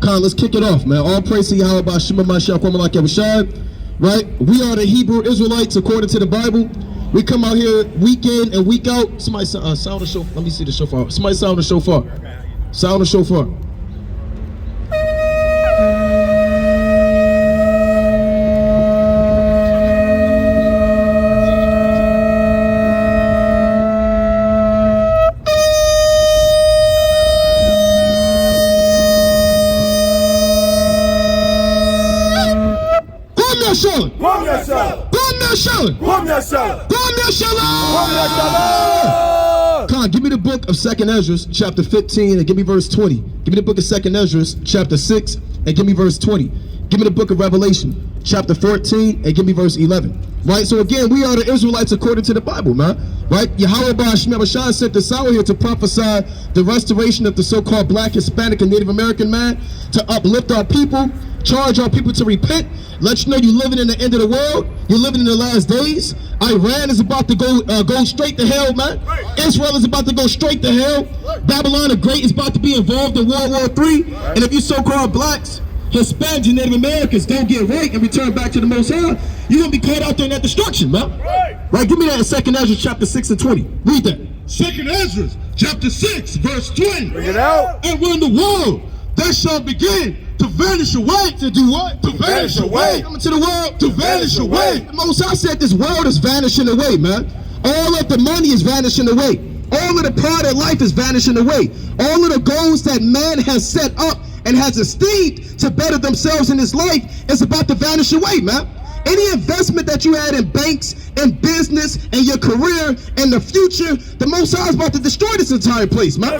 Khan, let's kick it off, man. All praise to Yahweh B'Shem Mashiach Kwamalak Yahushua. Right? We are the Hebrew Israelites according to the Bible. We come out here week in and week out. Somebody sound the shofar. Let me see the shofar. Somebody sound the shofar. Sound the shofar. Khan, give me the book of 2nd Ezra, chapter 15, and give me verse 20. Give me the book of 2nd Ezra, chapter 6, and give me verse 20. Give me the book of Revelation, chapter 14, and give me verse 11. Right? So again, we are the Israelites according to the Bible, man. Right? Yahweh B'Shem sent us out here to prophesy the restoration of the so-called Black, Hispanic, and Native American man, to uplift our people, charge our people to repent, let you know you're living in the end of the world, you're living in the last days. Iran is about to go straight to hell, man. Israel is about to go straight to hell. Babylon the Great is about to be involved in World War III. And if you so-called blacks, Hispanics, and Native Americans don't get right and return back to the Most High, you're going to be caught out there in that destruction, man. Right, give me that in 2nd Ezra chapter 6 and 20. Read that. 2nd Ezra chapter 6 verse 20. Bring it out. And when the world that shall begin to vanish away. To do what? To vanish away. Coming to the world. To vanish away. The Most High said this world is vanishing away, man. All of the money is vanishing away. All of the pride of life is vanishing away. All of the goals that man has set up and has esteemed to better themselves in his life is about to vanish away, man. Any investment that you had in banks and business and your career and the future, the Most High is about to destroy this entire place, man.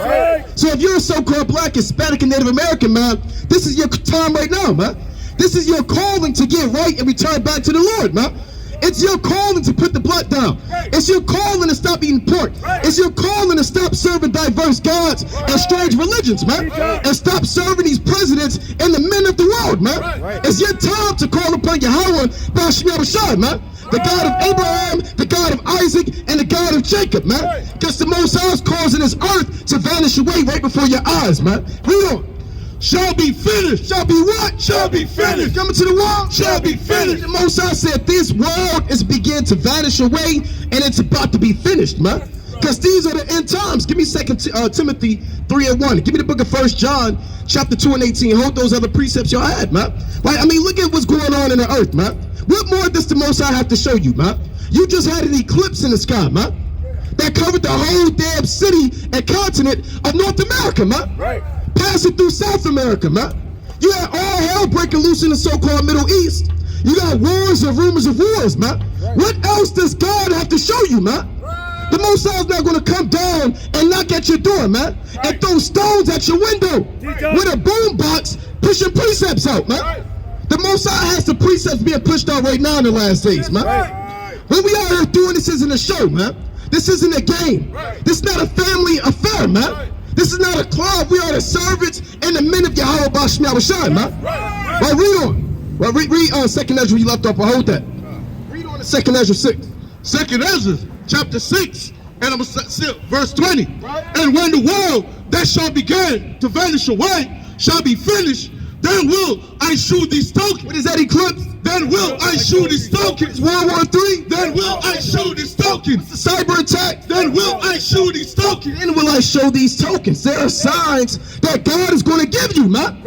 So if you're a so-called Black, Hispanic, and Native American, man, this is your time right now, man. This is your calling to get right and return back to the Lord, man. It's your calling to put the blood down. It's your calling to stop eating pork. It's your calling to stop serving diverse gods and strange religions, man. And stop serving these presidents and the men of the world, man. It's your time to call upon Yahweh B'Shem, man. The God of Abraham, the God of Isaac, and the God of Jacob, man. Because the Most High is causing this earth to vanish away right before your eyes, man. Read on. Shall be finished. Shall be what? Shall be finished. Coming to the world. Shall be finished. The Most High said this world is beginning to vanish away, and it's about to be finished, man. Because these are the end times. Give me 2 Timothy 3 and 1. Give me the book of 1 John chapter 2 and 18. Hold those other precepts y'all had, man. Right? I mean, look at what's going on in the earth, man. What more does the Most High have to show you, man? You just had an eclipse in the sky, man, that covered the whole damn city and continent of North America, man. Right. Passing through South America, man. You had all hell breaking loose in the so-called Middle East. You got wars and rumors of wars, man. What else does God have to show you, man? The Most High is not going to come down and knock at your door, man, and throw stones at your window with a boom box pushing precepts out, man. The Most High has the precepts being pushed out right now in the last days, man. When we out here doing this isn't a show, man. This isn't a game. This is not a family affair, man. This is not a club. We are the servants and the men of Yahweh B'Shem, man. Right, read on. Right, read 2nd Ezra, you left off. Hold that. Read on to 2nd Ezra 6. 2nd Ezra chapter 6 and I'm verse 20. And when the world that shall begin to vanish away shall be finished, then will I shew these tokens. What is that eclipse? Then will I shew these tokens. World War III. Then will I shew these tokens. The cyber attack. Then will I shew these tokens. Then will I show these tokens. There are signs that God is going to give you, man.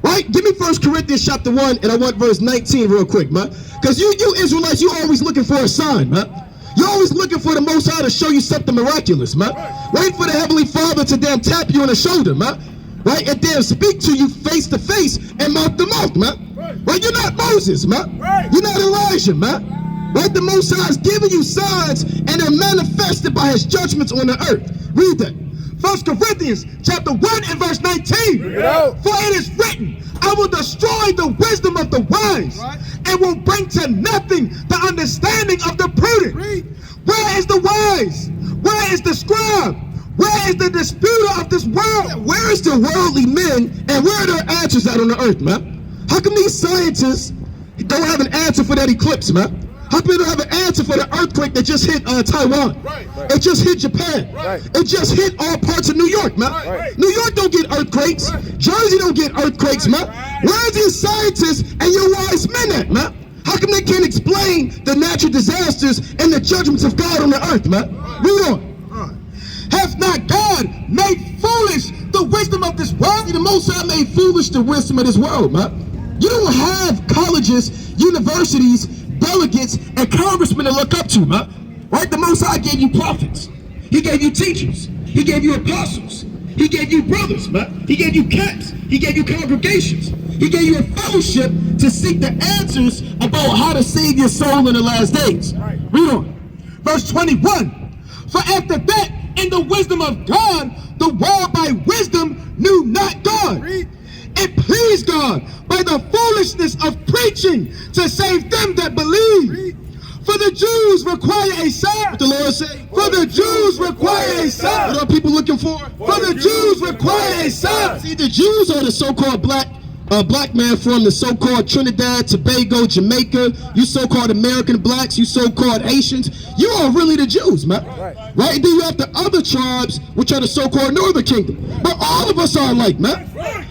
Right? Give me 1 Corinthians chapter 1 and I want verse 19 real quick, man. Because you Israelites, you always looking for a sign, man. You're always looking for the Most High to show you something miraculous, man. Wait for the Heavenly Father to damn tap you on the shoulder, man. Right? And then speak to you face to face and mouth to mouth, man. Right? You're not Moses, man. You're not Elijah, man. Right? The Most High is giving you signs and they're manifested by his judgments on the earth. Read that. 1 Corinthians chapter 1 and verse 19. For it is written, I will destroy the wisdom of the wise and will bring to nothing the understanding of the prudent. Where is the wise? Where is the scribe? Where is the disputer of this world? Where is the worldly men and where are their answers out on the earth, man? How come these scientists don't have an answer for that eclipse, man? How people don't have an answer for the earthquake that just hit Taiwan? It just hit Japan. It just hit all parts of New York, man. New York don't get earthquakes. Jersey don't get earthquakes, man. Where's your scientists and your wise men at, man? How come they can't explain the natural disasters and the judgments of God on the earth, man? Read on. Hath not God made foolish the wisdom of this world? See, the Most High made foolish the wisdom of this world, man. You don't have colleges, universities, delegates, and congressmen to look up to, man. Right? The Most High gave you prophets. He gave you teachers. He gave you apostles. He gave you brothers, man. He gave you camps. He gave you congregations. He gave you a fellowship to seek the answers about how to save your soul in the last days. Read on. Verse 21. For after that, in the wisdom of God, the world by wisdom knew not God. It pleased God by the foolishness of preaching to save them that believe. For the Jews require a sign. What the Lord say? For the Jews require a sign. What are people looking for? For the Jews require a sign. See, the Jews are the so-called black man from the so-called Trinidad, Tobago, Jamaica. You so-called American blacks, you so-called Haitians. You are really the Jews, man. Right? And then you have the other tribes, which are the so-called Northern Kingdom. But all of us are alike, man.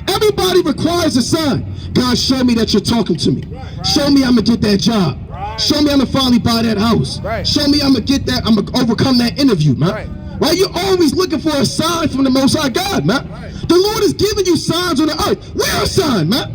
Everybody requires a sign. God, show me that you're talking to me. Show me I'm going to get that job. Show me I'm going to finally buy that house. Show me I'm going to get that, I'm going to overcome that interview, man. Right? You're always looking for a sign from the Most High God, man. The Lord is giving you signs on the earth. We're a sign, man.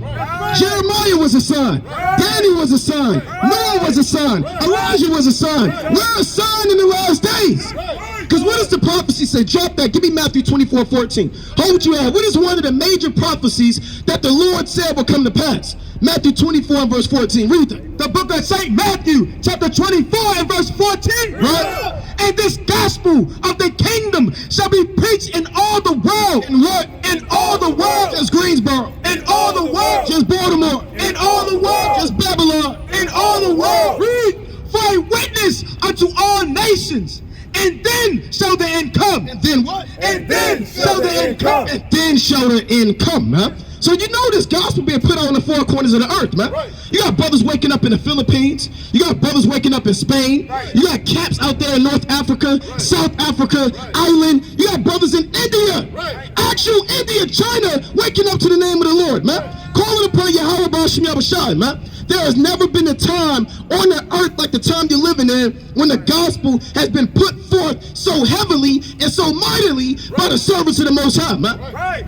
Jeremiah was a sign. Daniel was a sign. Noah was a sign. Elijah was a sign. We're a sign in the last days. Because what does the prophecy say? Drop that. Give me Matthew 24:14. Hold you at. What is one of the major prophecies that the Lord said will come to pass? Matthew 24 and verse 14. Read that. The book of St. Matthew, chapter 24 and verse 14. Right? And this gospel of the kingdom shall be preached in all the world. And what? In all the world. Just Greensboro. In all the world. Just Baltimore. In all the world. Just Babylon. In all the world. Read. For a witness unto all nations. And then shall the end come. And then what? And then shall the end come. And then shall the end come, man. So you know this gospel being put out on the four corners of the earth, man. You got brothers waking up in the Philippines. You got brothers waking up in Spain. You got camps out there in North Africa, South Africa, Ireland. You got brothers in India. Actual India, China, waking up to the name of the Lord, man. Calling upon Yahweh B'Shem Yahushai, man. There has never been a time on the earth like the time you're living in when the gospel has been put forth so heavily and so mightily by the servants of the Most High, man.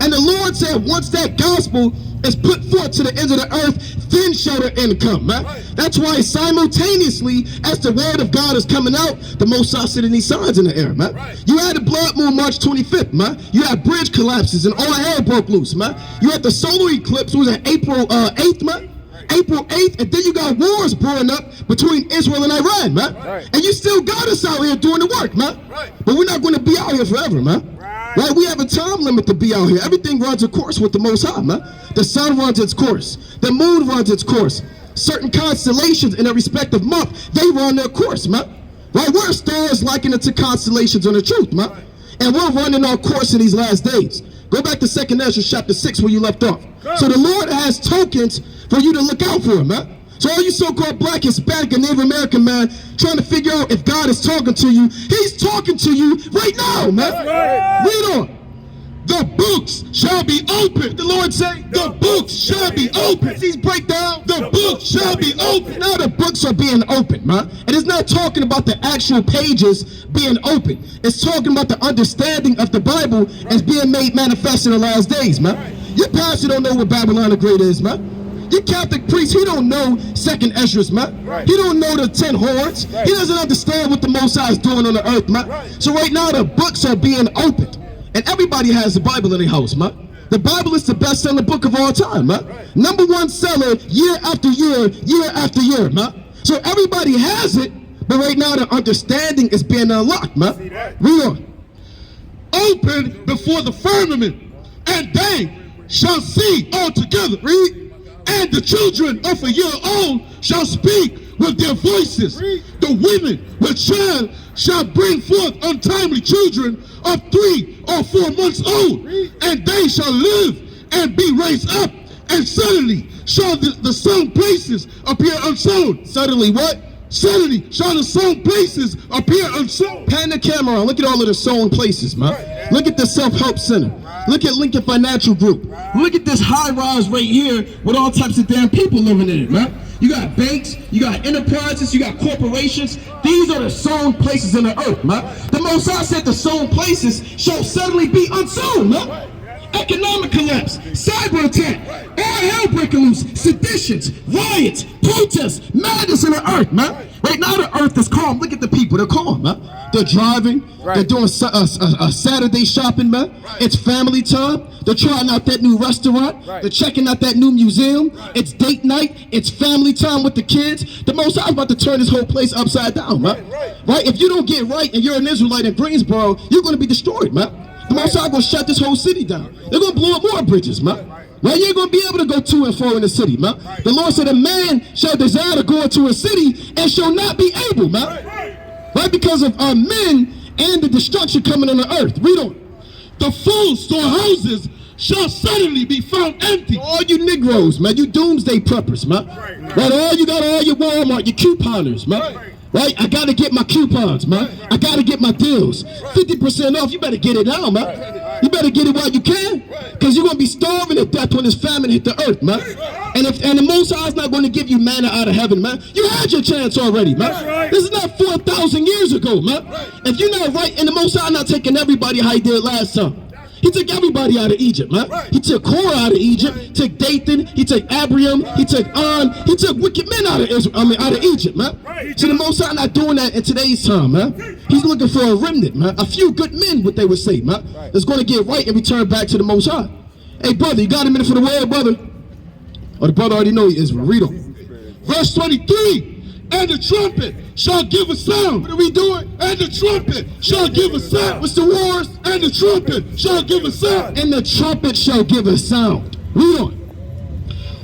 And the Lord said once that gospel is put forth to the ends of the earth, then shall the end come, man. That's why simultaneously as the word of God is coming out, the Most High sending these signs in the air, man. You had the blood moon March 25th, man. You had bridge collapses and all hell broke loose, man. You had the solar eclipse, was it April 8th, man? April 8th, and then you got wars brewing up between Israel and Iran, man. And you still got us out here doing the work, man. But we're not going to be out here forever, man. Right? We have a time limit to be out here. Everything runs a course with the Most High, man. The sun runs its course. The moon runs its course. Certain constellations in a respective month, they run their course, man. Right? We're stars likened to constellations on the truth, man. And we're running our course in these last days. Go back to 2nd Ezra chapter 6 where you left off. So the Lord has tokens for you to look out for, man. So all you so-called black, Hispanic, and Native American, man, trying to figure out if God is talking to you, he's talking to you right now, man. Read on. The books shall be open. The Lord say, the books shall be open. These break down. The books shall be open. Now the books are being opened, man. And it's not talking about the actual pages being open. It's talking about the understanding of the Bible as being made manifest in the last days, man. Your pastor don't know what Babylon the Great is, man. Your Catholic priest, he don't know 2nd Ezra, man. He don't know the 10 horns. He doesn't understand what the Most High is doing on the earth, man. So right now the books are being opened. And everybody has the Bible in their house, man. The Bible is the best-selling book of all time, man. #1 seller year after year, year after year, man. So everybody has it, but right now the understanding is being unlocked, man. Read on. Open before the firmament, and they shall see altogether. Read. And the children of a year old shall speak with their voices. The women with child shall bring forth untimely children of 3 or 4 months old, and they shall live and be raised up, and suddenly shall the sown places appear unsown. Suddenly what? suddenly shall the sown places appear unsown. Pan the camera on. Look at all of the sown places, man. Look at the self-help center. Look at Lincoln Financial Group. Look at this high rise right here with all types of damn people living in it, man. You got banks, you got enterprises, you got corporations. These are the sown places in the earth, man. The Most High said the sown places shall suddenly be unsown, man. Economic collapse, cyber attack, all hell breaking loose, seditions, riots, protests, madness in the earth, man. Right now the earth is calm. Look at the people, they're calm, man. They're driving, they're doing Saturday shopping, man. It's family time. They're trying out that new restaurant. They're checking out that new museum. It's date night. It's family time with the kids. The Most High is about to turn this whole place upside down, man. Right? If you don't get right and you're an Israelite in Greensboro, you're going to be destroyed, man. The Most High going to shut this whole city down. They're going to blow up more bridges, man. Now you ain't going to be able to go to and fro in the city, man. The Lord said a man shall desire to go into a city and shall not be able, man. Right? Because of men and the destruction coming on the earth. Read on. The full storehouses shall suddenly be found empty. All you Negroes, man, you doomsday preppers, man. Right, all your Walmart, your couponers, man. Right, I gotta get my coupons, man. I gotta get my deals. 50% off, you better get it now, man. You better get it while you can, because you're gonna be starving to death when this famine hit the earth, man. And the Most High is not gonna give you manna out of heaven, man. You had your chance already, man. This is not 4,000 years ago, man. If you're not right, and the Most High not taking everybody how he did last time. He took everybody out of Egypt, man. He took Korah out of Egypt, took Dathan, he took Abiram, he took On, he took wicked men out of Egypt, man. So the Most High not doing that in today's time, man. He's looking for a remnant, man. A few good men, what they would say, man. That's going to get right and return back to the Most High. Hey, brother, you got a minute for the word, brother? Or the brother already know he is. Read on. Verse 23. And the trumpet shall give a sound. What are we doing? And the trumpet shall give a sound. What's the wars? And the trumpet shall give a sound. And the trumpet shall give a sound. Read on.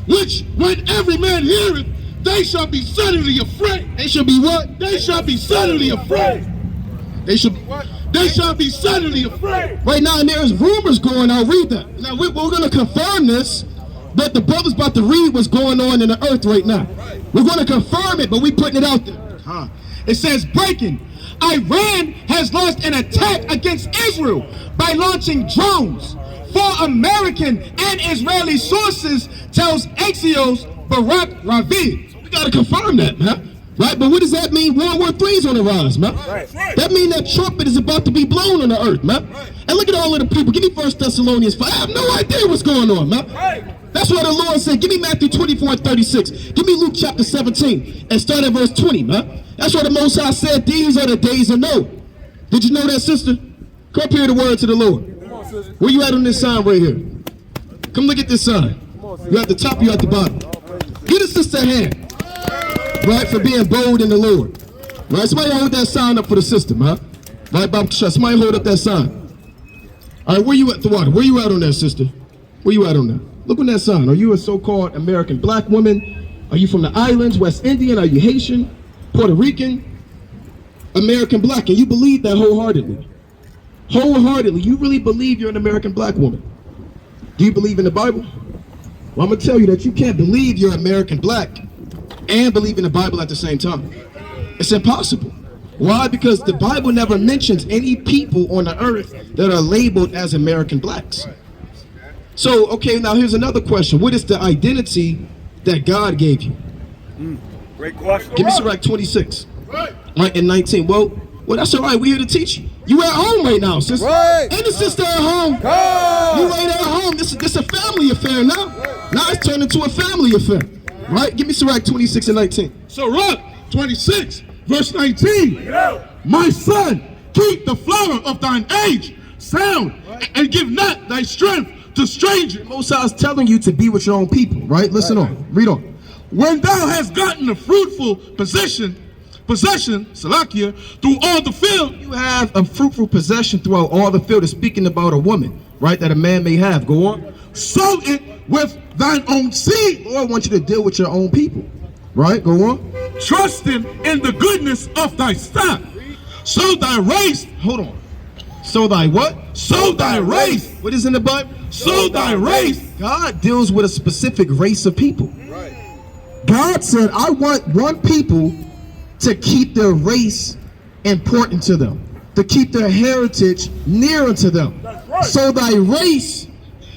Which when every man heareth, they shall be suddenly afraid. They shall be what? They shall be suddenly afraid. They shall be what? They shall be suddenly afraid. Right now, and there's rumors going out. Read that. Now, we're going to confirm this, but the brother's about to read what's going on in the earth right now. We're going to confirm it, but we're putting it out there. It says, breaking. Iran has launched an attack against Israel by launching drones. 4 American and Israeli sources tells Axios Barak Ravid. So we got to confirm that, man. Right, but what does that mean? World War III is on the rise, man. That means that trumpet is about to be blown on the earth, man. And look at all of the people. Give me 1 Thessalonians 5. I have no idea what's going on, man. That's what the Lord said. Give me Matthew 24 and 36. Give me Luke chapter 17 and start at verse 20, man. That's what the Most High said. These are the days of Noah. Did you know that, sister? Come up here the word to the Lord. Where you at on this sign right here? Come look at this sign. You at the top, you at the bottom. Give the sister a hand. Right, for being bold in the Lord. Right, somebody hold that sign up for the sister, man. Right, Bob, somebody hold up that sign. All right, where you at the water? Where you at on that, sister? Where you at on that? Look on that sign. Are you a so-called American black woman? Are you from the islands, West Indian? Are you Haitian, Puerto Rican, American black? And you believe that wholeheartedly. Wholeheartedly, you really believe you're an American black woman. Do you believe in the Bible? Well, I'm going to tell you that you can't believe you're American black and believe in the Bible at the same time. It's impossible. Why? Because the Bible never mentions any people on the earth that are labeled as American blacks. So, okay, now here's another question. What is the identity that God gave you? Great question. Give me Sirach 26. Right, and 19. Well, that's all right. We're here to teach you. You at home right now, sister. Right. And the sister at home. Come. You right at home. This is a family affair now. Now it's turned into a family affair. Right? Give me Sirach 26 and 19. Sirach 26, verse 19. My son, keep the flower of thine age sound, and give not thy strength to strangers. Most High is telling you to be with your own people, right? Listen on. Read on. When thou hast gotten a fruitful possession, Salakia, through all the field. You have a fruitful possession throughout all the field. Is speaking about a woman, right? That a man may have. Go on. Sow it with thine own seed. Lord wants you to deal with your own people, right? Go on. Trusting in the goodness of thy stock. So thy race. Hold on. So thy what? So thy race. What is in the Bible? So thy race. God deals with a specific race of people. God said, I want one people to keep their race important to them, to keep their heritage near unto them. So thy race,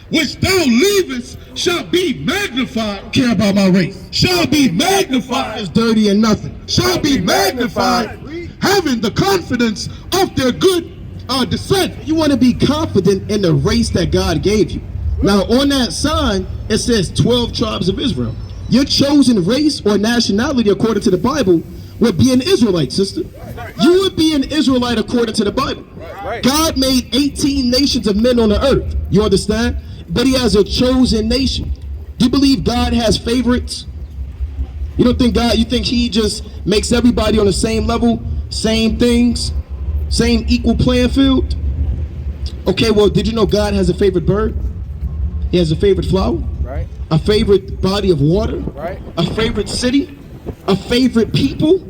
which thou leavest, shall be magnified. care about my race, Shall be magnified. it's dirty and nothing. Shall be magnified, having the confidence of their good descent. You want to be confident in the race that God gave you. Now on that sign, it says 12 tribes of Israel. Your chosen race or nationality, according to the Bible, would be an Israelite, sister. You would be an Israelite according to the Bible. God made 18 nations of men on the earth. You understand? But he has a chosen nation. Do you believe God has favorites? You don't think God, you think he just makes everybody on the same level, same things, same equal playing field? Okay, well, did you know God has a favorite bird? He has a favorite flower, Right. a favorite body of water, Right. a favorite city, a favorite people,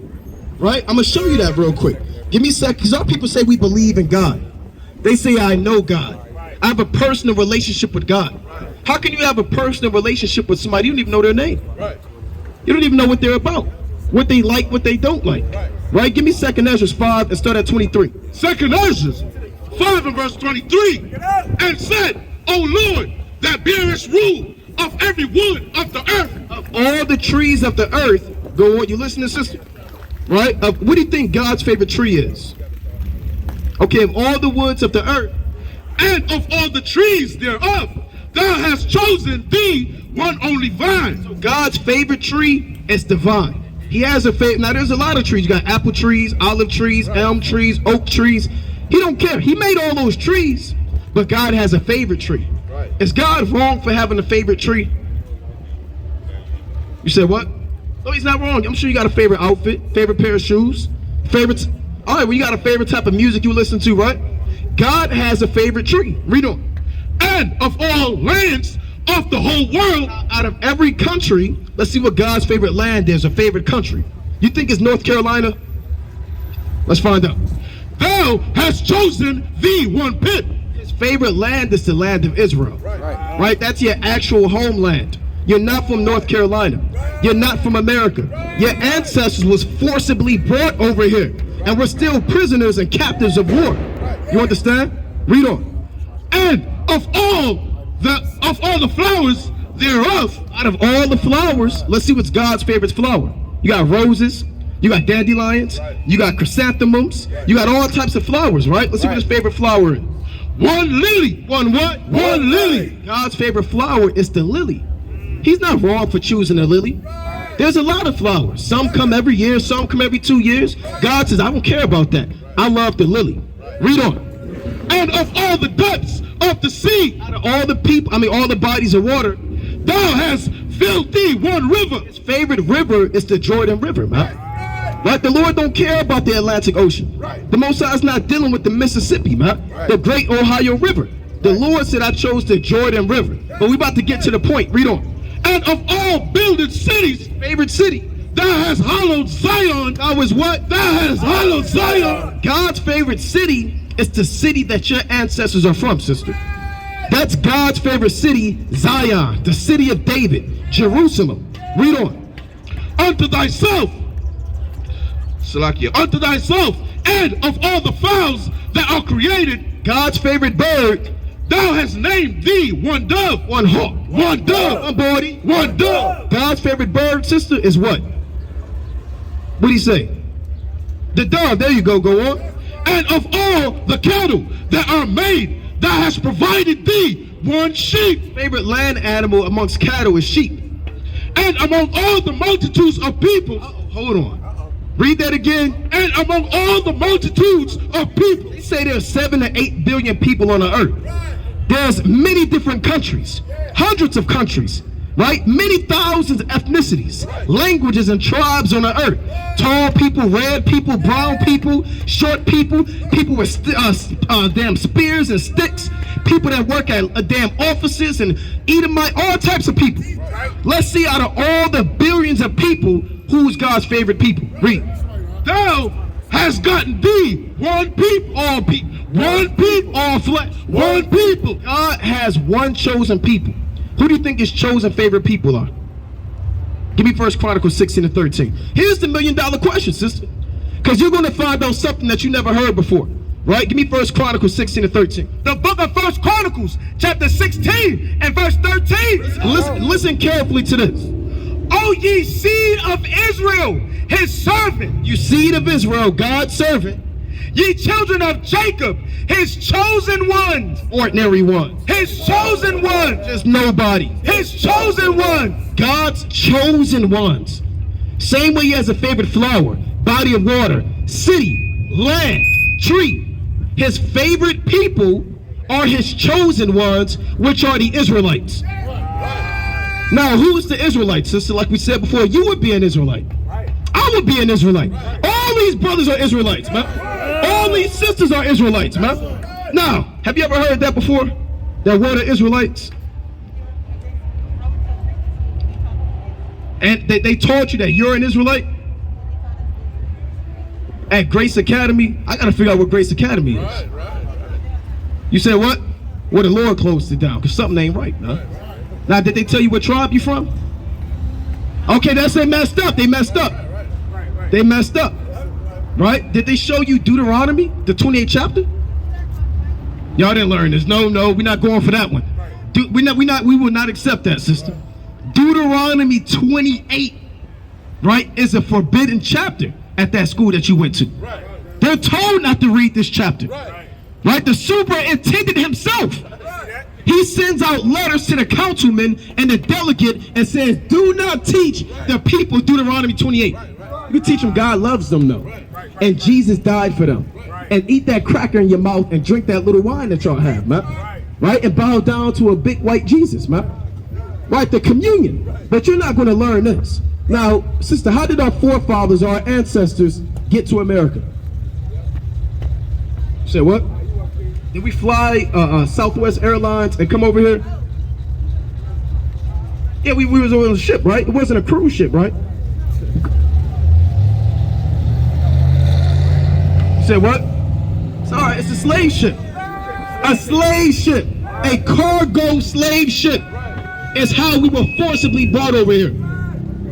right? I'm gonna show you that real quick. Give me a sec, because our people say we believe in God. They say, I know God. I have a personal relationship with God. How can you have a personal relationship with somebody you don't even know their name? You don't even know what they're about, what they like, what they don't like. Right? Give me 2nd Ezra 5 and start at 23. 2nd Ezra 5 and verse 23. And said, O Lord, that bearest rule of every wood of the earth. Of all the trees of the earth, go on, you listening, sister? Right? What do you think God's favorite tree is? Okay, of all the woods of the earth, And of all the trees thereof, thou hast chosen thee one only vine. God's favorite tree is the vine. He has a favorite. Now there's a lot of trees. You got apple trees, olive trees, elm trees, oak trees. He don't care. He made all those trees, but God has a favorite tree. Is God wrong for having a favorite tree? You said what? No, he's not wrong. I'm sure you got a favorite outfit, favorite pair of shoes, favorites. All right, well, you got a favorite type of music you listen to, right? God has a favorite tree. Read on. And of all lands of the whole world, Out of every country, let's see what God's favorite land is, or favorite country. You think it's North Carolina? Let's find out. thou hast chosen thee one pit. His favorite land is the land of Israel. Right? That's your actual homeland. You're not from North Carolina. You're not from America. Your ancestors was forcibly brought over here, and we're still prisoners and captives of war. You understand? Read on. And of all the flowers thereof, Out of all the flowers, let's see what's God's favorite flower. You got roses, you got dandelions, you got chrysanthemums, you got all types of flowers, right? Let's see what his favorite flower is. one lily. One what? One lily. God's favorite flower is the lily. He's not wrong for choosing a lily. There's a lot of flowers. Some come every year, some come every 2 years. God says, I don't care about that. I love the lily. Read on. And of all the depths of the sea, Out of all the people, all the bodies of water, thou hast filled thee one river. his favorite river is the Jordan River, man. Right? The Lord don't care about the Atlantic Ocean. The Most High is not dealing with the Mississippi, man. The great Ohio River. The Lord said, I chose the Jordan River. But we about to get to the point. Read on. And of all builded cities, Favorite city. thou hast hallowed Zion. God was what? Thou hast hallowed Zion. God's favorite city is the city that your ancestors are from, sister. That's God's favorite city, Zion, the city of David, Jerusalem. Read on. Unto thyself, Salakia, unto thyself, and of all the fowls that are created, God's favorite bird, thou hast named thee one dove. one hawk, One dove. one body, One dove. God's favorite bird, sister, is what? What do you say? The dove. There you go. Go on. And of all the cattle that are made, thou hast provided thee one sheep. Favorite land animal amongst cattle is sheep. And among all the multitudes of people, Hold on. Read that again. and among all the multitudes of people, They say there's 7 to 8 billion people on the earth. There's many different countries, hundreds of countries, right? Many thousands of ethnicities, languages, and tribes on the earth. Tall people, red people, brown people, short people, people with damn spears and sticks, people that work at damn offices and Edomite, all types of people. Let's see, out of all the billions of people, who's God's favorite people? Read. thou hast gotten thee one people. All people. One people. All flesh. One people. God has one chosen people. Who do you think his chosen favorite people are? Give me 1 Chronicles 16 and 13. Here's the $1 million question, sister. Because you're going to find out something that you never heard before. Right? Give me 1 Chronicles 16 and 13. The book of 1 Chronicles, chapter 16 and verse 13. Listen carefully to this. O ye seed of Israel, his servant. You seed of Israel, God's servant. Ye children of Jacob, his chosen ones. Ordinary ones. His chosen ones. Just nobody. His chosen ones. God's chosen ones. Same way he has a favorite flower, body of water, city, land, tree. His favorite people are his chosen ones, which are the Israelites. Now, who is the Israelite, sister? Like we said before, you would be an Israelite. I would be an Israelite. All these brothers are Israelites, man. All these sisters are Israelites, man. Now, have you ever heard that before? That word of Israelites? And they taught you that you're an Israelite? At Grace Academy? I gotta figure out what Grace Academy is. You said what? Well, the Lord closed it down because something ain't right, man. Now, did they tell you what tribe you from? Okay, that's they messed up. They messed up. They messed up. Right? Did they show you Deuteronomy, the 28th chapter? Y'all didn't learn this. No, we're not going for that one. We will not accept that, sister. Deuteronomy 28, right, is a forbidden chapter at that school that you went to. They're told not to read this chapter. Right? The superintendent himself, he sends out letters to the councilman and the delegate and says, do not teach the people Deuteronomy 28. You teach them God loves them, though. And Jesus died for them. And eat that cracker in your mouth and drink that little wine that y'all have, man. Right? And bow down to a big white Jesus, man. Right? The communion. But you're not going to learn this. Now, sister, how did our forefathers, our ancestors, get to America? You said what? Did we fly Southwest Airlines and come over here? Yeah, we was on a ship, right? It wasn't a cruise ship, right? You said what? It's all right, it's a slave ship. A slave ship. A cargo slave ship is how we were forcibly brought over here.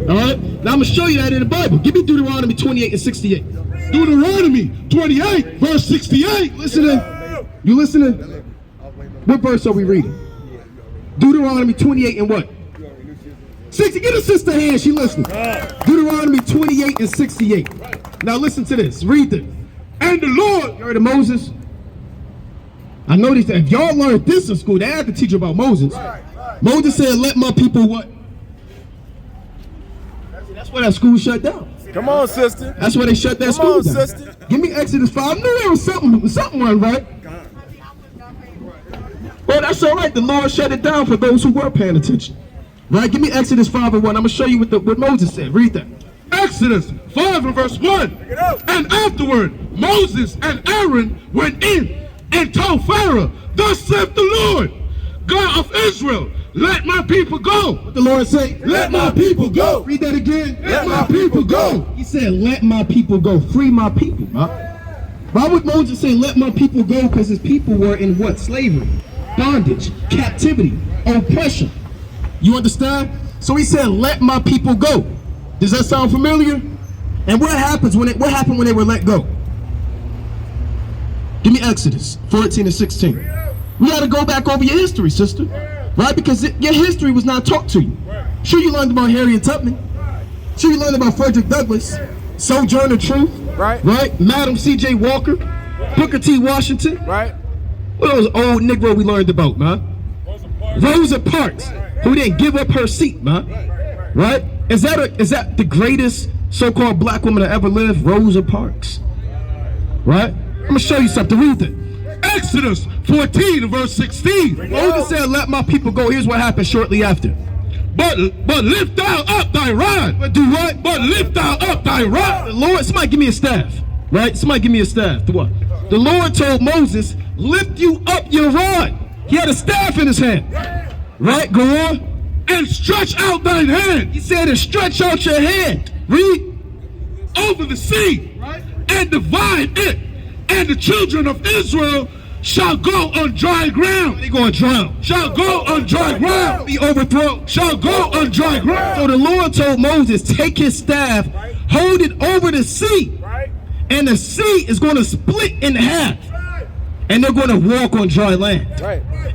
All right? Now I'm going to show you that in the Bible. Give me Deuteronomy 28 and 68. Deuteronomy 28, verse 68. Listening? You listening? What verse are we reading? Deuteronomy 28 and what? 60. Get a sister hand. She listening. Deuteronomy 28 and 68. Now listen to this. Read this. And the Lord, you heard of Moses? I know these. If y'all learned this in school, they had to teach you about Moses. Moses said, let my people what? That's why that school shut down. Come on, sister. That's why they shut that school down. Sister. Give me Exodus 5. I knew there was something went right. Well, that's all right. The Lord shut it down for those who were paying attention. Right? Give me Exodus 5 and 1. I'm going to show you what Moses said. Read that. Exodus 5 and verse 1. And afterward, Moses and Aaron went in and told Pharaoh, thus saith the Lord, God of Israel, let my people go. What the Lord say? Let my people go. Read that again. Let my people go. He said, let my people go. Free my people. Why would Moses say, let my people go? Because his people were in what? Slavery, bondage, captivity, oppression. You understand? So he said, let my people go. Does that sound familiar? And what happened when they were let go? Give me Exodus 14 and 16. We got to go back over your history, sister. Right? Because your history was not taught to you. Sure, you learned about Harriet Tubman. Sure, you learned about Frederick Douglass, Sojourner Truth. Right? Madam C.J. Walker, Booker T. Washington. Right. What was old Negro we learned about, man? Rosa Parks, who didn't give up her seat, man. Right? Is that the greatest so-called black woman that ever lived? Rosa Parks. Right? I'm going to show you something. Read it. Exodus 14 verse 16. Moses said, let my people go. Here's what happened shortly after. But lift thou up thy rod. But do what? But lift thou up thy rod. The Lord, somebody give me a staff. Right? Somebody give me a staff. Do what? The Lord told Moses, lift you up your rod. He had a staff in his hand. Right? Go on. And stretch out thine hand. He said, and stretch out your hand. Read. Over the sea. Right. And divide it. And the children of Israel shall go on dry ground. They going to drown. Shall go on dry ground. Be overthrown. Shall go on dry ground. So the Lord told Moses, take his staff, hold it over the sea, And the sea is going to split in half. And they're going to walk on dry land.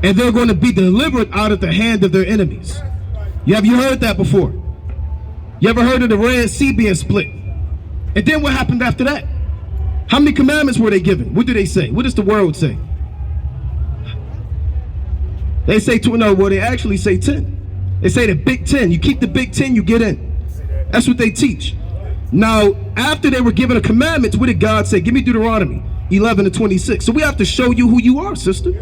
And they're going to be delivered out of the hand of their enemies. Have you heard that before? You ever heard of the Red Sea being split? And then what happened after that? How many commandments were they given? What do they say? What does the world say? They say they actually say 10. They say the big 10. You keep the big 10, you get in. That's what they teach. Now, after they were given a commandment, what did God say? Give me Deuteronomy 11:26. So we have to show you who you are, sister.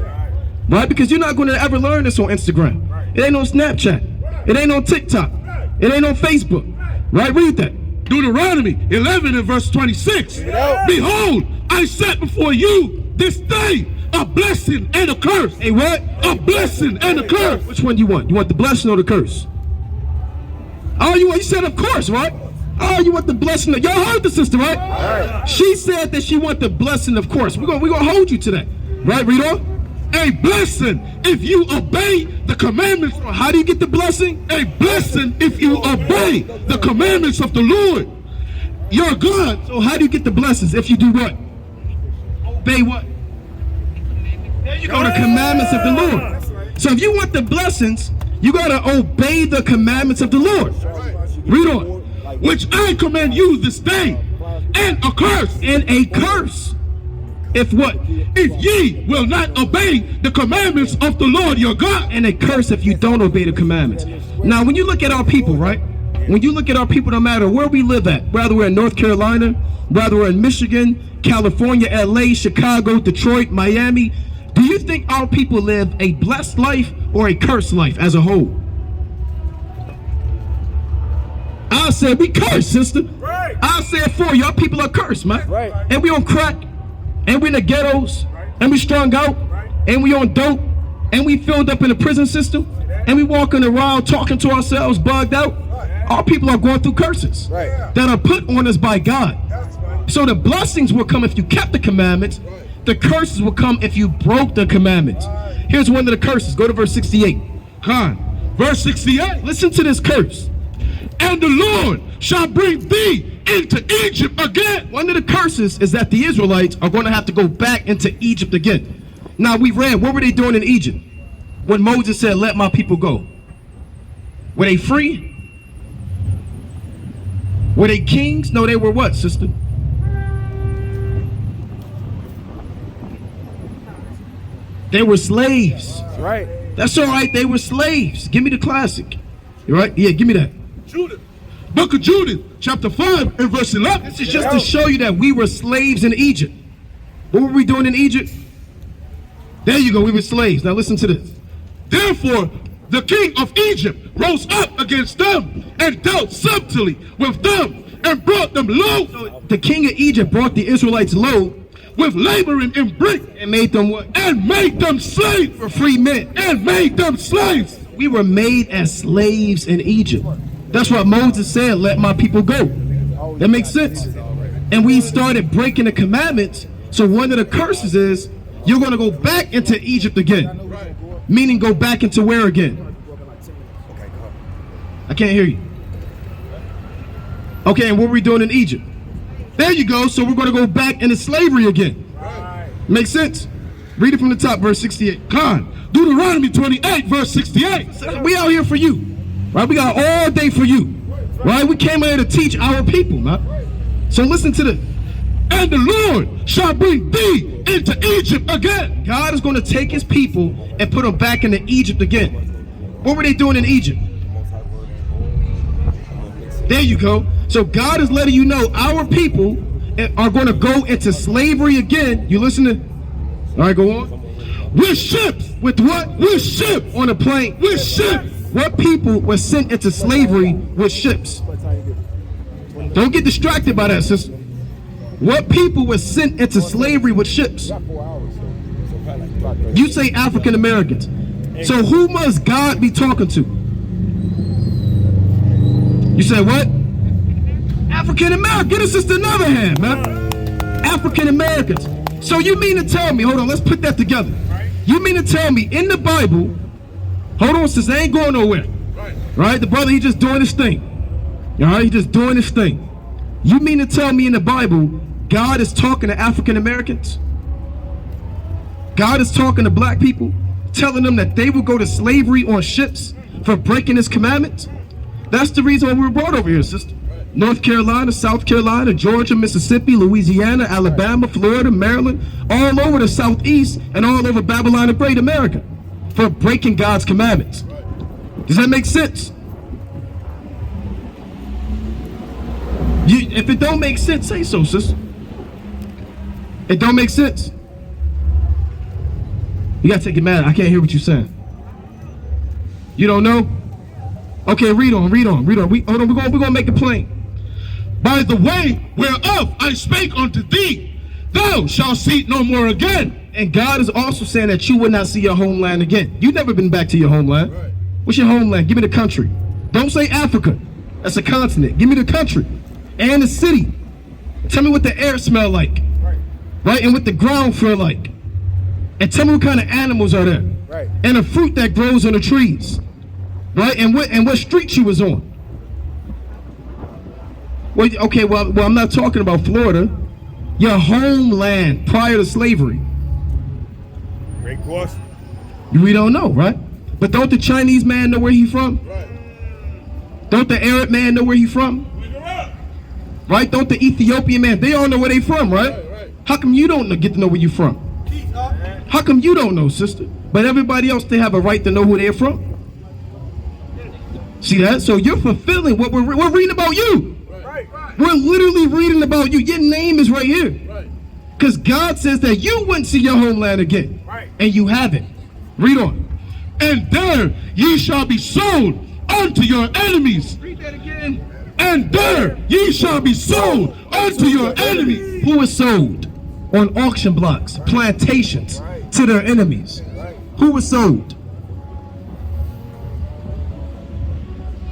Right? Because you're not going to ever learn this on Instagram. It ain't on Snapchat. It ain't on TikTok. It ain't on Facebook. Right? Read that. Deuteronomy 11 and verse 26. Behold, I set before you this day a blessing and a curse. Hey, what? A blessing and a curse. Which one do you want? You want the blessing or the curse? Oh, you said of course, right? Oh, you want the blessing? Y'all heard the sister, right? She said that she want the blessing, of course. We're gonna hold you to that. Right? Read on. A blessing if you obey the commandments. How do you get the blessing? A blessing if you obey the commandments of the Lord your God. So how do you get the blessings? If you do what? Obey what? There you go, the commandments of the Lord. So if you want the blessings, you gotta obey the commandments of the Lord. Read on. Which I command you this day, and a curse. And a curse. If what? If ye will not obey the commandments of the Lord your God. And a curse if you don't obey the commandments. Now, when you look at our people, right? When you look at our people, no matter where we live at, whether we're in North Carolina, whether we're in Michigan, California, LA, Chicago, Detroit, Miami, do you think our people live a blessed life or a cursed life as a whole? I said we cursed, sister. Right. I said for you, our people are cursed, man. Right. And we on crack, and we in the ghettos, and we strung out, and we on dope, and we filled up in the prison system, and we walking around talking to ourselves, bugged out. Our people are going through curses that are put on us by God. So the blessings will come if you kept the commandments. The curses will come if you broke the commandments. Here's one of the curses. Go to verse 68. Verse 68. Listen to this curse. And the Lord shall bring thee into Egypt again. One of the curses is that the Israelites are going to have to go back into Egypt again. Now we read, what were they doing in Egypt? When Moses said, let my people go. Were they free? Were they kings? No, they were what, sister? They were slaves. That's right. That's all right. They were slaves. Give me the classic. You right? Yeah, give me that. Judith. Book of Judith, chapter 5 and verse 11. This is just to show you that we were slaves in Egypt. What were we doing in Egypt? There you go. We were slaves. Now listen to this. Therefore, the king of Egypt rose up against them and dealt subtly with them and brought them low. So the king of Egypt brought the Israelites low with laboring in brick and made them what? And made them slaves for free men. And made them slaves. We were made as slaves in Egypt. That's what Moses said, let my people go. That makes sense. And we started breaking the commandments. So one of the curses is you're going to go back into Egypt again. Meaning go back into where again? I can't hear you. Okay, and what were we doing in Egypt? There you go. So we're going to go back into slavery again. Makes sense? Read it from the top, verse 68. Deuteronomy 28, verse 68. So we out here for you. Right? We got all day for you. Right? We came here to teach our people, man. So listen to this. And the Lord shall bring thee into Egypt again. God is going to take his people and put them back into Egypt again. What were they doing in Egypt? There you go. So God is letting you know our people are going to go into slavery again. You listening? All right, go on. With ships. With what? With ships. On a plane. With ships. What people were sent into slavery with ships? Don't get distracted by that, sister. What people were sent into slavery with ships? You say African Americans. So who must God be talking to? You say what? African Americans. Get us just another hand, man. African Americans. So you mean to tell me, hold on, let's put that together. You mean to tell me in the Bible, hold on, sis, I ain't going nowhere. Right? The brother, he just doing his thing. All right, he just doing his thing. You mean to tell me in the Bible God is talking to African Americans. God is talking to black people, telling them that they will go to slavery on ships for breaking his commandments. That's the reason why we were brought over here, sister. North Carolina, South Carolina, Georgia, Mississippi, Louisiana, Alabama, Florida, Maryland, all over the Southeast and all over Babylon and Great America for breaking God's commandments. Does that make sense? If it don't make sense, say so, sister. It don't make sense. You gotta take it mad. I can't hear what you're saying. You don't know? Okay, read on. Hold on, we're gonna make it plain. By the way whereof I spake unto thee, thou shalt see it no more again. And God is also saying that you will not see your homeland again. You've never been back to your homeland. Right. What's your homeland? Give me the country. Don't say Africa. That's a continent. Give me the country and the city. Tell me what the air smell like. Right? And what the ground feel like. And tell me what kind of animals are there. Right. And the fruit that grows on the trees. Right? And what street you was on. Well, okay, well, I'm not talking about Florida. Your homeland prior to slavery. Great question. We don't know, right? But don't the Chinese man know where he from? Right. Don't the Arab man know where he from? Right? Don't the Ethiopian man? They all know where they from, right? How come you don't get to know where you from? How come you don't know, sister? But everybody else, they have a right to know who they're from. See that? So you're fulfilling what we're reading about you. We're literally reading about you. Your name is right here. Because God says that you wouldn't see your homeland again. And you haven't. Read on. And there ye shall be sold unto your enemies. Read that again. And there ye shall be sold unto your enemies. Who is sold? On auction blocks, plantations, to their enemies. Who was sold?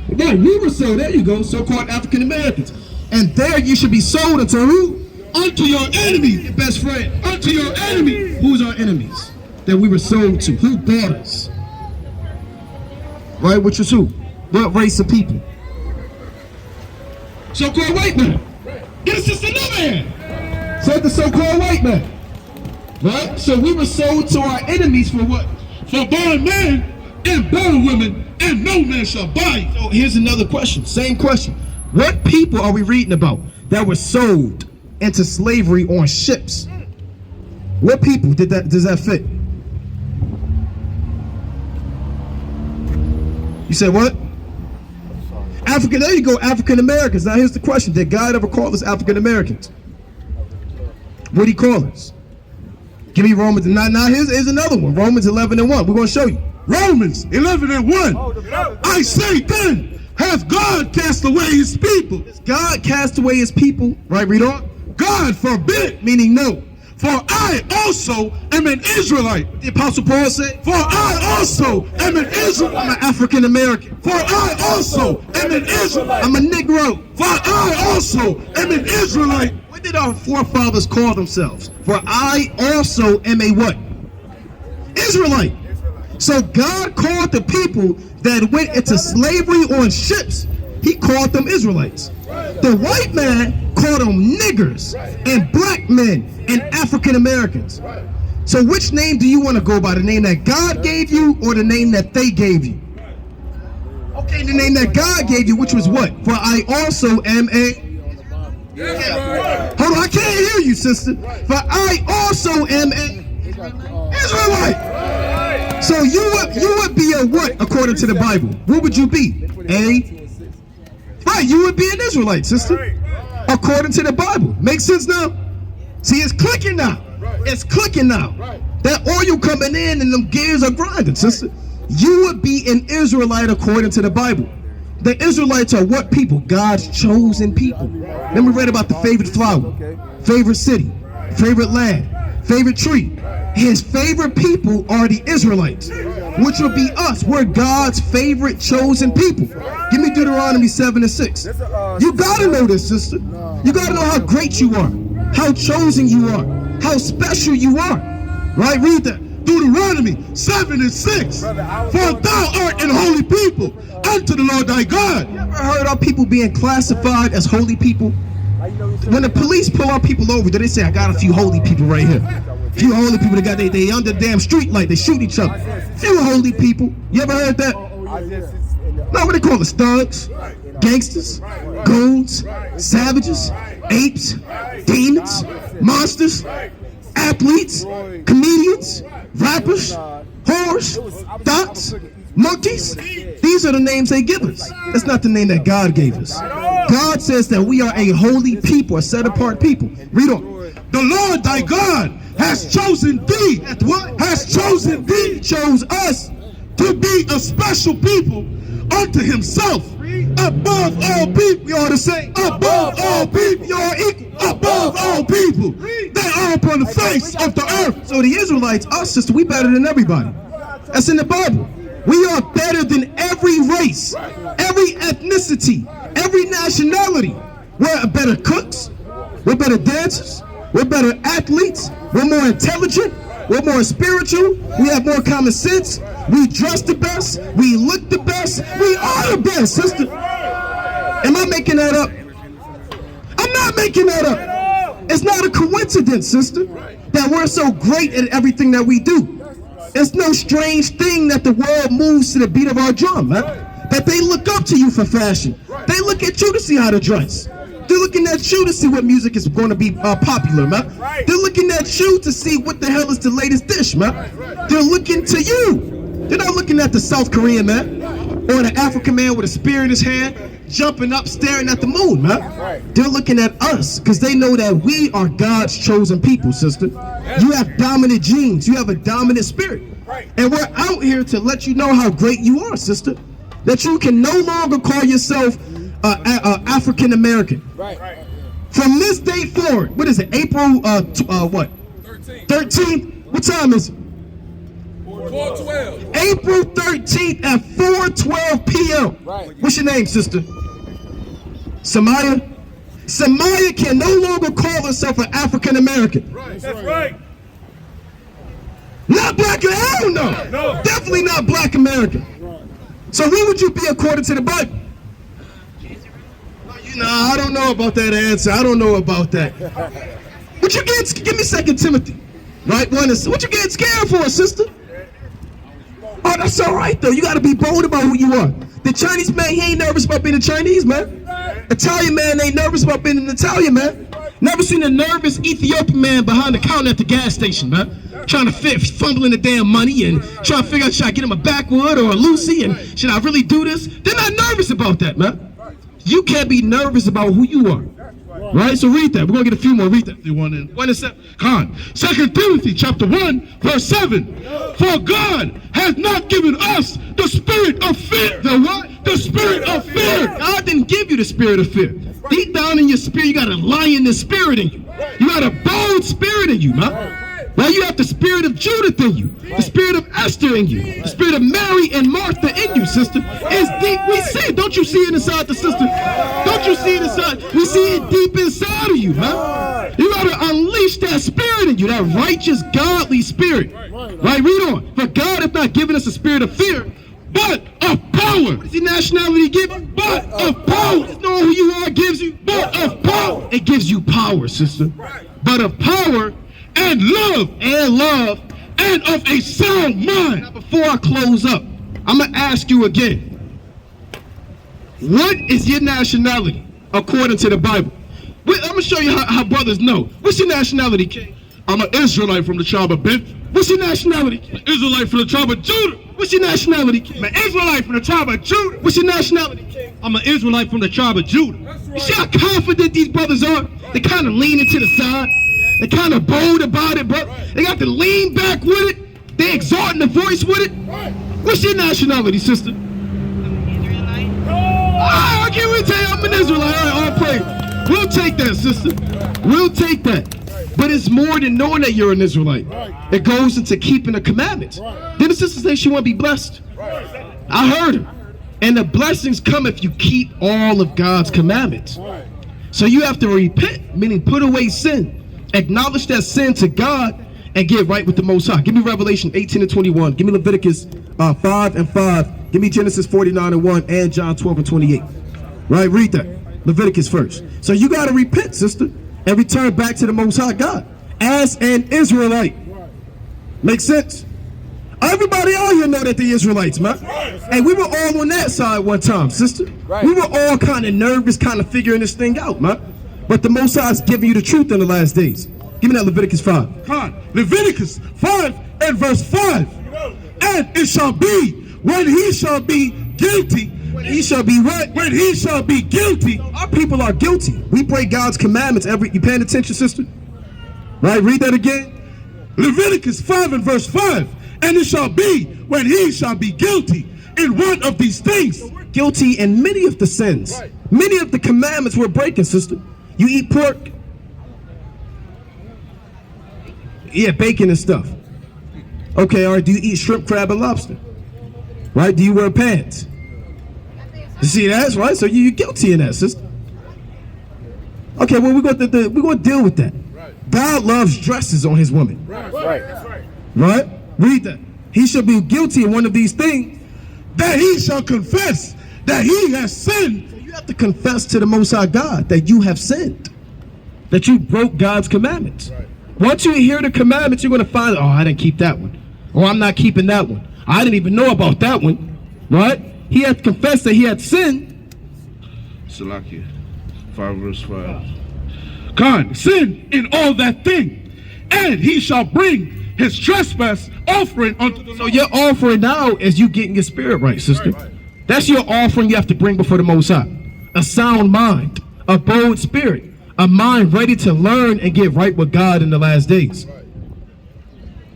Yeah, we were sold. There you go. So-called African Americans. And there you should be sold unto who? Unto your enemies. Your best friend. Unto your enemies. Who's our enemies that we were sold to? Who bought us? Right, which is who? What race of people? So-called white man. Get us another man. So the so-called white man. Right? So we were sold to our enemies for what? For born men and born women, and no man shall buy. So here's another question. Same question. What people are we reading about that were sold into slavery on ships? What people does that fit? You said what? African, there you go, African Americans. Now here's the question. Did God ever call us African Americans? What did he call us? Give me Romans. Now here's another one. Romans 11:1. We're going to show you. Romans 11:1. I say then, hath God cast away his people? God cast away his people. Right, read on. God forbid. Meaning no. For I also am an Israelite. The Apostle Paul said, for I also am an Israelite. I'm an African American. For I also am an Israelite. I'm a Negro. For I also am an Israelite. What did our forefathers call themselves? For I also am a what? Israelite. So God called the people that went into slavery on ships, he called them Israelites. The white man called them niggers and black men and African Americans. So which name do you want to go by? The name that God gave you or the name that they gave you? Okay, the name that God gave you, which was what? For I also am a... Yeah. Hold on, I can't hear you, sister. For I also am a Israelite. So you would be a what according to the Bible? What would you be? Right, you would be an Israelite, sister. According to the Bible. Makes sense now? See, it's clicking now. It's clicking now. That oil coming in and them gears are grinding, sister. You would be an Israelite according to the Bible. The Israelites are what people? God's chosen people. Then we read about the favorite flower, favorite city, favorite land, favorite tree. His favorite people are the Israelites, which will be us. We're God's favorite chosen people. Give me Deuteronomy 7:6. You gotta know this, sister. You gotta know how great you are, how chosen you are, how special you are. Right? Read that. Deuteronomy 7:6. For thou art an holy people unto the Lord thy God. You ever heard of people being classified as holy people? When the police pull our people over, do they say, I got a few holy people right here? A few holy people that got they under the damn street light, they shoot each other. Few holy people. You ever heard that? No, what they call us? Thugs, gangsters, goons, savages, apes, demons, monsters, athletes, comedians, rappers, whores, dots, monkeys. These are the names they give us. That's not the name that God gave us. God says that we are a holy people, a set apart people. Read on. The Lord thy God has chosen thee. What? Has chosen thee. Chose us To be a special people unto himself. Above all people. We are the same. Above all people. You're equal. Above all people. They are upon the face of the earth. So the Israelites, us sister, we better than everybody. That's in the Bible. We are better than every race, every ethnicity, every nationality. We're better cooks. We're better dancers. We're better athletes. We're more intelligent. We're more spiritual. We have more common sense. We dress the best. We look the best. We are the best, sister. Am I making that up? I'm not making that up. It's not a coincidence, sister, that we're so great at everything that we do. It's no strange thing that the world moves to the beat of our drum, man. That they look up to you for fashion. They look at you to see how to dress. They're looking at you to see what music is going to be popular, man. They're looking at you to see what the hell is the latest dish, man. They're looking to you. They're not looking at the South Korean man or the African man with a spear in his hand jumping up staring at the moon, man. They're looking at us because they know that we are God's chosen people, sister. You have dominant genes. You have a dominant spirit. And we're out here to let you know how great you are, sister. That you can no longer call yourself African American. From this day forward, what is it? April what? 13th. What time is it? 4:12. April 13th at 4:12 p.m. What's your name, sister? Samaya? Samaya can no longer call herself an African American. That's right. Not black, hell no. Definitely not black American. So who would you be according to the Bible? I don't know about that answer. I don't know about that. What you getting? Give me 2 Timothy. Right? What you getting scared for, sister? Oh, that's all right though. You got to be bold about who you are. The Chinese man, he ain't nervous about being a Chinese man. Italian man ain't nervous about being an Italian man. Never seen a nervous Ethiopian man behind the counter at the gas station, man. Trying to fumbling the damn money and trying to figure out, should I get him a backwood or a Lucy and should I really do this? They're not nervous about that, man. You can't be nervous about who you are. Right? So read that. We're going to get a few more. Read that. 1 and 7. Con. 2 Timothy chapter 1 verse 7. For God has not given us the spirit of fear. The what? The spirit of fear. God didn't give you the spirit of fear. Deep down in your spirit, you got a lioness spirit in you. You got a bold spirit in you, man. Now you have the spirit of Judith in you, the spirit of Esther in you, the spirit of Mary and Martha in you, sister. It's deep. We see it. Don't you see it inside the sister? Don't you see it inside? We see it deep inside of you, man. You gotta unleash that spirit in you, that righteous, godly spirit. Right? Read on. For God hath not given us a spirit of fear, but of power. what does the nationality give? But of power. Just knowing who you are gives you. But of power. It gives you power, sister. But of power and love. And of a sound mind. Now, before I close up, I'm going to ask you again. What is your nationality according to the Bible? I'm going to show you how brothers know. What's your nationality, King? I'm an Israelite from the tribe of Benjamin. What's your nationality, King? An Israelite from the tribe of Judah. What's your nationality, King? I'm an Israelite from the tribe of Judah. What's your nationality, King? I'm an Israelite from the tribe of Judah. You see how confident these brothers are? They kind of leaning to the side. They kind of bold about it, bro. They got to lean back with it. They exalting the voice with it. What's your nationality, sister? Israelite. Oh, I can't wait to tell you I'm an Israelite. All right, all praise. We'll take that, sister. We'll take that. But it's more than knowing that you're an Israelite. It goes into keeping the commandments. Didn't the sister say she want to be blessed? I heard her. And the blessings come if you keep all of God's commandments. So you have to repent, meaning put away sin. Acknowledge that sin to God and get right with the Most High. Give me Revelation 18 and 21. Give me Leviticus 5 and 5. Give me Genesis 49 and 1 and John 12 and 28. Right, read that. Leviticus first. So you got to repent, sister, and return back to the Most High God as an Israelite. Make sense? Everybody out here know that the Israelites, man. And we were all on that side one time, sister. We were all kind of nervous, kind of figuring this thing out, man. But the Most High is giving you the truth in the last days. Give me that Leviticus 5. Leviticus 5 and verse 5. And it shall be when he shall be guilty. When he shall be what? When he shall be guilty. Our people are guilty. We break God's commandments you paying attention, sister? Right, read that again. Leviticus 5 and verse 5. And it shall be when he shall be guilty in one of these things. Guilty in many of the sins. Many of the commandments we're breaking, sister. You eat pork? Yeah, bacon and stuff. Okay, all right, do you eat shrimp, crab, and lobster? Right, do you wear pants? You see, that's right, so you're guilty in that, sister. Okay, well, we're going to deal with that. God loves dresses on his woman. Right? Read that. He shall be guilty in one of these things, that he shall confess that he has sinned. So you have to confess to the Most High God that you have sinned, that you broke God's commandments. Once you hear the commandments, you're going to find, oh, I didn't keep that one. Or I'm not keeping that one. I didn't even know about that one. Right? He had confessed that he had sinned. Salakia 5 verse 5. Sin in all that thing, and he shall bring his trespass offering unto the Lord. So your offering now is you getting your spirit right, sister. That's your offering you have to bring before the Most High. A sound mind, a bold spirit, a mind ready to learn and get right with God in the last days.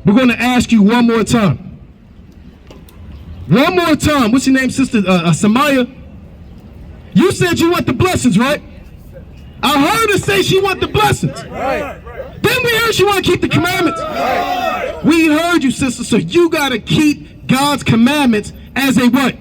We're going to ask you one more time. One more time. What's your name, sister? Samaya? You said you want the blessings, right? I heard her say she want the blessings. Then we heard she want to keep the commandments. We heard you, sister, so you got to keep God's commandments as a what?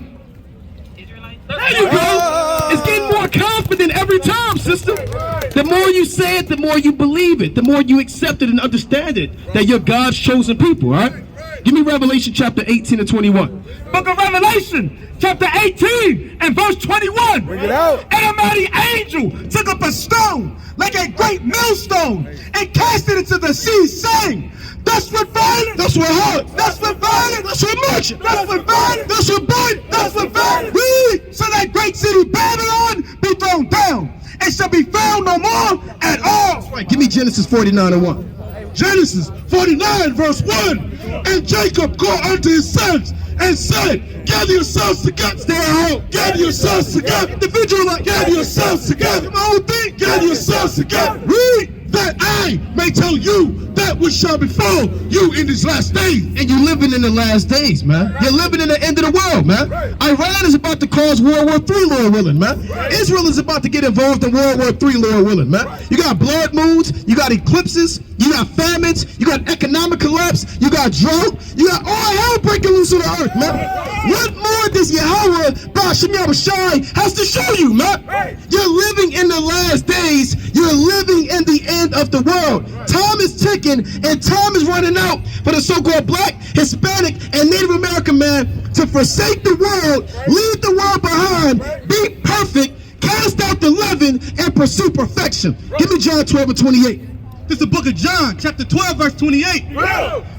Israelite. There you go. It's getting more confident every time, sister. The more you say it, the more you believe it, the more you accept it and understand it, that you're God's chosen people, all right? Give me Revelation chapter 18 and 21. Book of Revelation, chapter 18 and verse 21. Bring it out. And a mighty angel took up a stone like a great millstone and cast it into the sea, saying, "Thus with violence, That's what hard. thus with violence, That's what much. thus with violence, That's what bite. thus with violence, so that great city Babylon be thrown down, and shall be found no more at all." Right, give me Genesis 49 and 1. Genesis 49 verse 1. And Jacob called unto his sons and said, gather yourselves together. Stay at home. Gather yourselves together. Individual, gather yourselves together. My own thing. Gather yourselves together. Read that I may tell you that which shall befall you in these last days. And you're living in the last days, man. You're living in the end of the world, man. Iran is about to cause World War III, Lord willing, man. Israel is about to get involved in World War III, Lord willing, man. You got blood moons, you got eclipses, you got famines, you got economic collapse, you got drought, you got all hell breaking loose on the earth, man. What more does Yahweh, Ba'ashem Yahushai, has to show you, man? You're living in the last days. You're living in the end of the world. Time is ticking and time is running out for the so-called black, Hispanic, and Native American man to forsake the world, leave the world behind, be perfect, cast out the leaven, and pursue perfection. Give me John 12 and 28. This is the book of John, chapter 12, verse 28.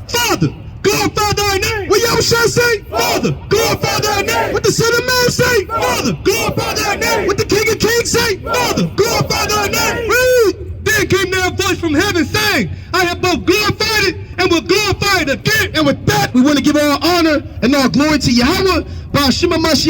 Father, glorify thy name. What Yahushua say? Father, glorify thy name. What the Son of Man say? Father, glorify thy name. What the King of Kings say? Father, glorify thy name. Read. Then came there a voice from heaven saying, I have both glorified it and will glorify it again. And with that, we want to give all honor and all glory to Yahweh, Ba'ashem Mashiach.